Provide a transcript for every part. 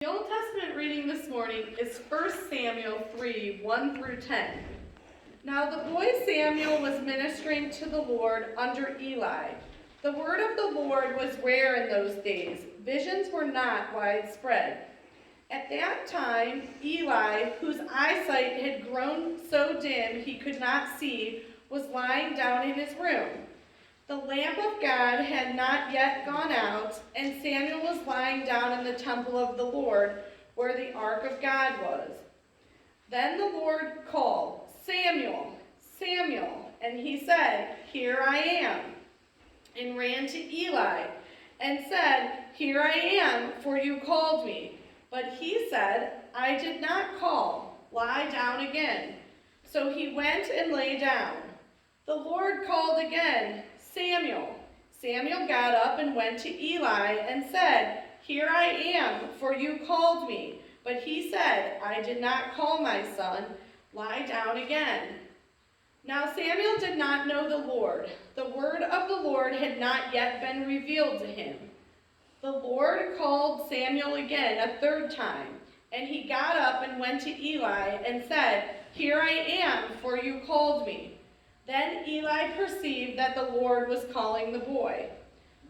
The Old Testament reading this morning is 1 Samuel 3, 1 through 10. Now the boy Samuel was ministering to the Lord under Eli. The word of the Lord was rare in those days. Visions were not widespread. At that time, Eli, whose eyesight had grown so dim he could not see, was lying down in his room. The lamp of God had not yet gone out, and Samuel was lying down in the temple of the Lord, where the ark of God was. Then the Lord called, "Samuel, Samuel," and he said, "Here I am," and ran to Eli and said, "Here I am, for you called me." But he said, "I did not call. Lie down again." So he went and lay down. The Lord called again, "Samuel." Samuel got up and went to Eli and said, "Here I am, for you called me." But he said, "I did not call, my son. Lie down again." Now Samuel did not know the Lord. The word of the Lord had not yet been revealed to him. The Lord called Samuel again a third time, and he got up and went to Eli and said, "Here I am, for you called me." Then Eli perceived that the Lord was calling the boy.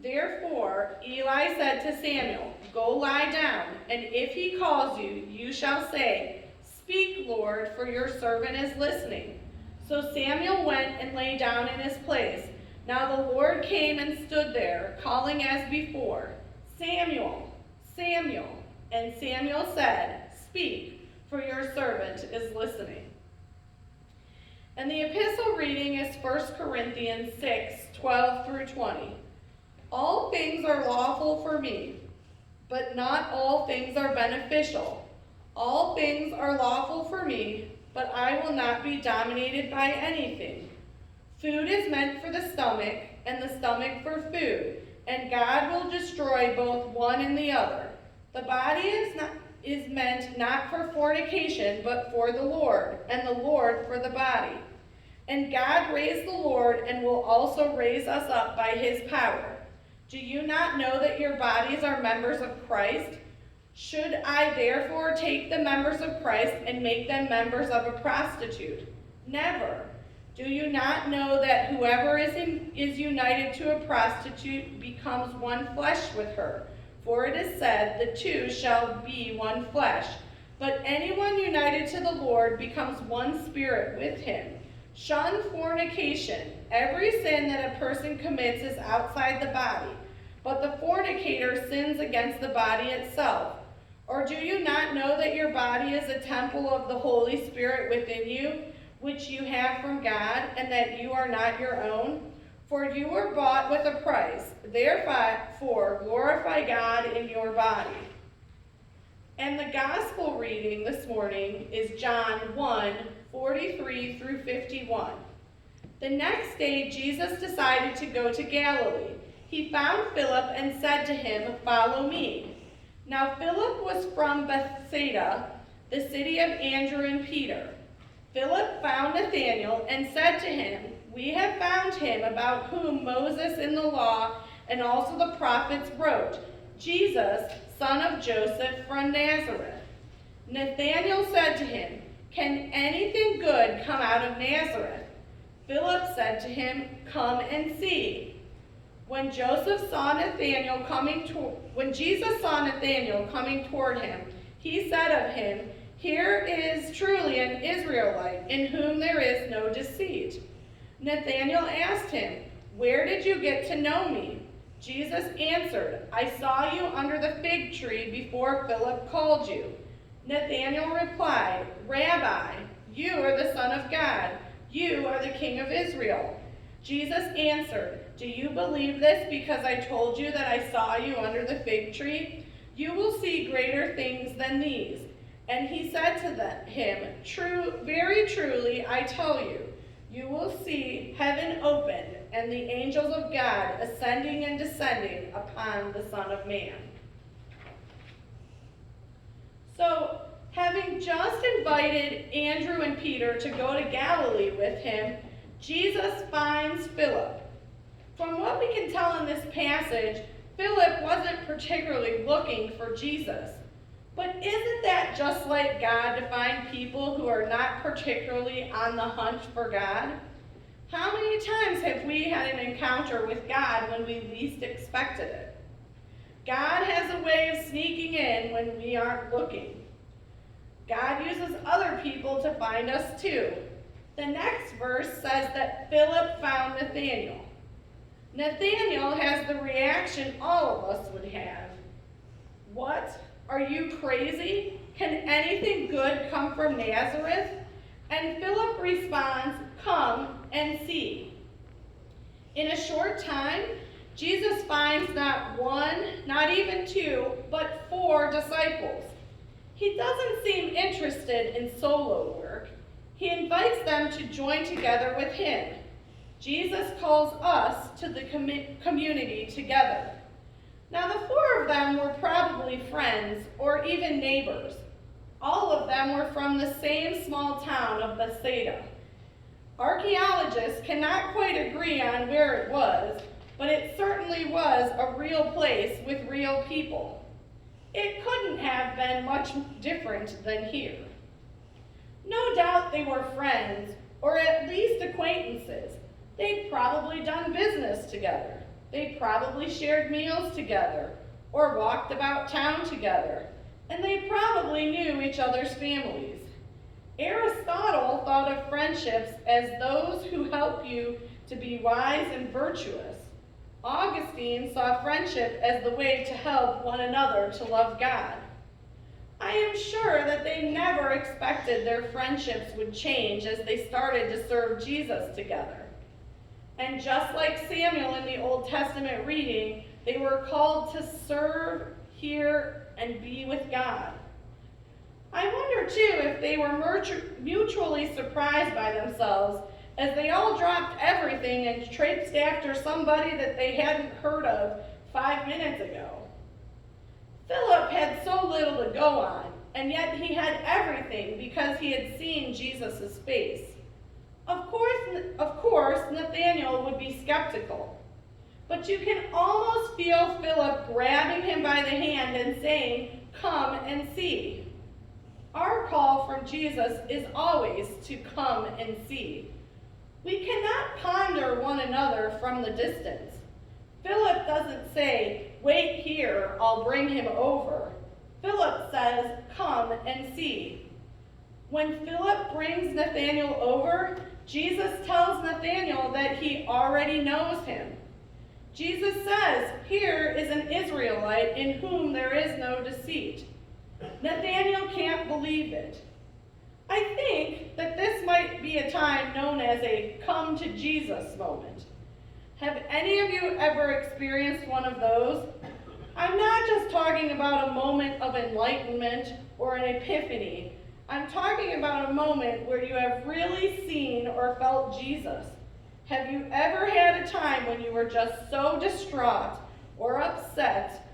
Therefore Eli said to Samuel, "Go lie down, and if he calls you, you shall say, 'Speak, Lord, for your servant is listening.'" So Samuel went and lay down in his place. Now the Lord came and stood there, calling as before, "Samuel, Samuel." And Samuel said, "Speak, for your servant is listening." And the epistle reading is 1 Corinthians 6, 12 through 20. All things are lawful for me, but not all things are beneficial. All things are lawful for me, but I will not be dominated by anything. Food is meant for the stomach, and the stomach for food, and God will destroy both one and the other. The body is meant not for fornication, but for the Lord, and the Lord for the body. And God raised the Lord and will also raise us up by his power. Do you not know that your bodies are members of Christ? Should I therefore take the members of Christ and make them members of a prostitute? Never. Do you not know that whoever is united to a prostitute becomes one flesh with her? For it is said, "The two shall be one flesh." But anyone united to the Lord becomes one spirit with him. Shun fornication. Every sin that a person commits is outside the body, but the fornicator sins against the body itself. Or do you not know that your body is a temple of the Holy Spirit within you, which you have from God, and that you are not your own? For you were bought with a price. Therefore, glorify God in your body. And the gospel reading this morning is John 1, 43 through 51. The next day, Jesus decided to go to Galilee. He found Philip and said to him, "Follow me." Now Philip was from Bethsaida, the city of Andrew and Peter. Philip found Nathanael and said to him, "We have found him about whom Moses in the law and also the prophets wrote, Jesus, son of Joseph from Nazareth." Nathanael said to him, "Can anything good come out of Nazareth?" Philip said to him, "Come and see." When Jesus saw Nathanael coming toward him, he said of him, "Here is truly an Israelite, in whom there is no deceit." Nathanael asked him, "Where did you get to know me?" Jesus answered, "I saw you under the fig tree before Philip called you." Nathanael replied, "Rabbi, you are the Son of God. You are the King of Israel." Jesus answered, "Do you believe this because I told you that I saw you under the fig tree? You will see greater things than these." And he said to him, "Very truly, I tell you, you will see heaven opened and the angels of God ascending and descending upon the Son of Man." So, having just invited Andrew and Peter to go to Galilee with him, Jesus finds Philip. From what we can tell in this passage, Philip wasn't particularly looking for Jesus. But just like God to find people who are not particularly on the hunt for God? How many times have we had an encounter with God when we least expected it? God has a way of sneaking in when we aren't looking. God uses other people to find us too. The next verse says that Philip found Nathanael. Nathanael has the reaction all of us would have. What? Are you crazy? Can anything good come from Nazareth? And Philip responds, come and see. In a short time, Jesus finds not one, not even two, but 4 disciples. He doesn't seem interested in solo work. He invites them to join together with him. Jesus calls us to the community together. Now the 4 of them were probably friends or even neighbors. All of them were from the same small town of Bethsaida. Archaeologists cannot quite agree on where it was, but it certainly was a real place with real people. It couldn't have been much different than here. No doubt they were friends, or at least acquaintances. They'd probably done business together. They probably shared meals together or walked about town together, and they probably knew each other's families. Aristotle thought of friendships as those who help you to be wise and virtuous. Augustine saw friendship as the way to help one another to love God. I am sure that they never expected their friendships would change as they started to serve Jesus together. And just like Samuel in the Old Testament reading, they were called to serve, hear, and be with God. I wonder too if they were mutually surprised by themselves as they all dropped everything and traipsed after somebody that they hadn't heard of 5 minutes ago. Philip had so little to go on, and yet he had everything because he had seen Jesus' face. Of course, Nathanael would be skeptical, but you can almost feel Philip grabbing him by the hand and saying, come and see. Our call from Jesus is always to come and see. We cannot ponder one another from the distance. Philip doesn't say, wait here, I'll bring him over. Philip says, come and see. When Philip brings Nathanael over, Jesus tells Nathanael that he already knows him. Jesus says, here is an Israelite in whom there is no deceit. Nathanael can't believe it. I think that this might be a time known as a come to Jesus moment. Have any of you ever experienced one of those? I'm not just talking about a moment of enlightenment or an epiphany. I'm talking about a moment where you have really seen or felt Jesus. Have you ever had a time when you were just so distraught or upset,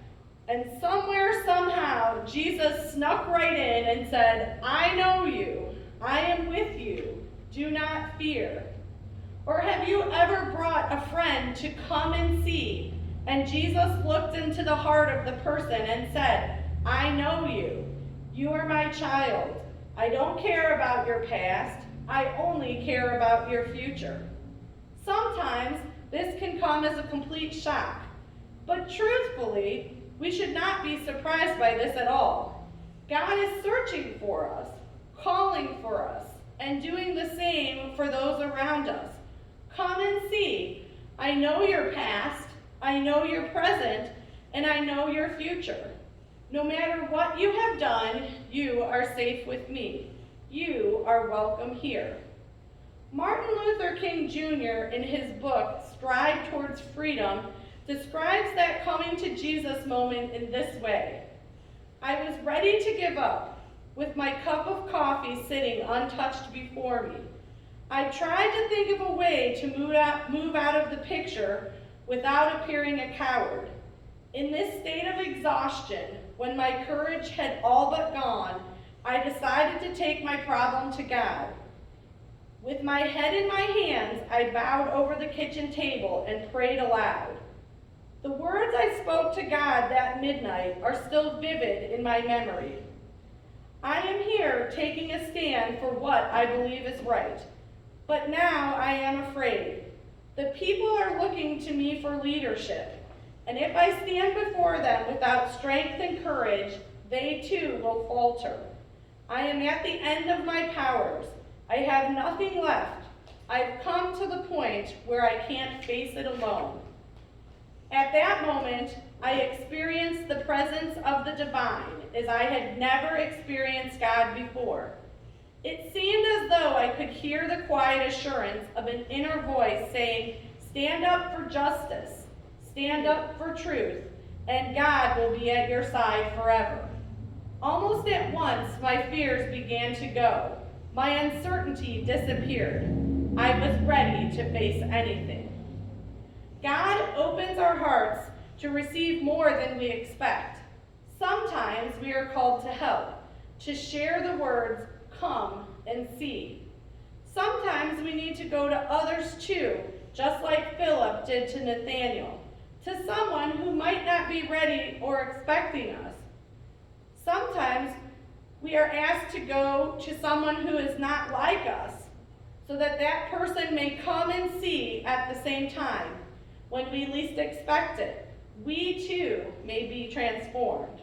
and somewhere, somehow, Jesus snuck right in and said, I know you, I am with you, do not fear? Or have you ever brought a friend to come and see, and Jesus looked into the heart of the person and said, I know you, you are my child, I don't care about your past, I only care about your future. Sometimes this can come as a complete shock, but truthfully, we should not be surprised by this at all. God is searching for us, calling for us, and doing the same for those around us. Come and see. I know your past, I know your present, and I know your future. No matter what you have done, you are safe with me. You are welcome here. Martin Luther King Jr. in his book, Stride Towards Freedom, describes that coming to Jesus moment in this way. I was ready to give up, with my cup of coffee sitting untouched before me. I tried to think of a way to move out of the picture without appearing a coward. In this state of exhaustion, when my courage had all but gone, I decided to take my problem to God. With my head in my hands, I bowed over the kitchen table and prayed aloud. The words I spoke to God that midnight are still vivid in my memory. I am here taking a stand for what I believe is right. But now I am afraid. The people are looking to me for leadership, and if I stand before them without strength and courage, they too will falter. I am at the end of my powers. I have nothing left. I've come to the point where I can't face it alone. At that moment, I experienced the presence of the divine as I had never experienced God before. It seemed as though I could hear the quiet assurance of an inner voice saying, "Stand up for justice, stand up for truth, and God will be at your side forever." Almost at once, my fears began to go. My uncertainty disappeared. I was ready to face anything. God opens our hearts to receive more than we expect. Sometimes we are called to help, to share the words, "Come and see." Sometimes we need to go to others too, just like Philip did to Nathanael, to someone who might not be ready or expecting us. Sometimes we are asked to go to someone who is not like us, so that that person may come and see at the same time. When we least expect it, we too may be transformed.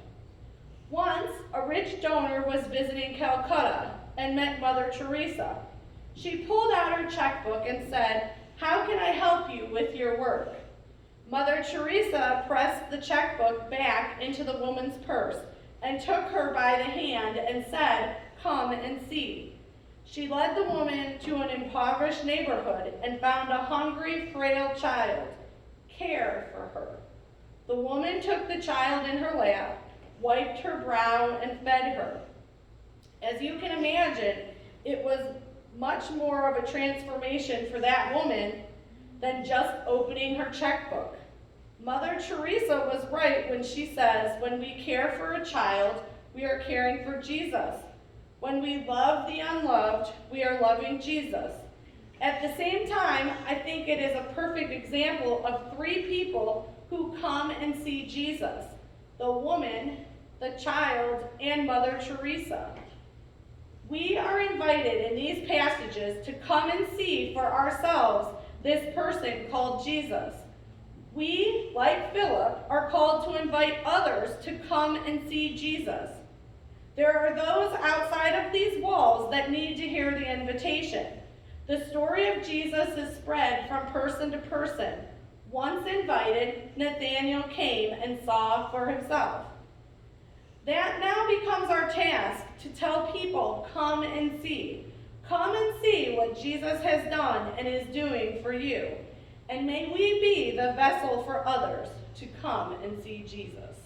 Once, a rich donor was visiting Calcutta and met Mother Teresa. She pulled out her checkbook and said, "How can I help you with your work?" Mother Teresa pressed the checkbook back into the woman's purse and took her by the hand and said, "Come and see." She led the woman to an impoverished neighborhood and found a hungry, frail child. Care for her. The woman took the child in her lap, wiped her brow, and fed her. As you can imagine, it was much more of a transformation for that woman than just opening her checkbook. Mother Teresa was right when she says, when we care for a child, we are caring for Jesus. When we love the unloved, we are loving Jesus. At the same time, I think it is a perfect example of three people who come and see Jesus: the woman, the child, and Mother Teresa. We are invited in these passages to come and see for ourselves this person called Jesus. We, like Philip, are called to invite others to come and see Jesus. There are those outside of these walls that need to hear the invitation. The story of Jesus is spread from person to person. Once invited, Nathanael came and saw for himself. That now becomes our task, to tell people, come and see. Come and see what Jesus has done and is doing for you. And may we be the vessel for others to come and see Jesus.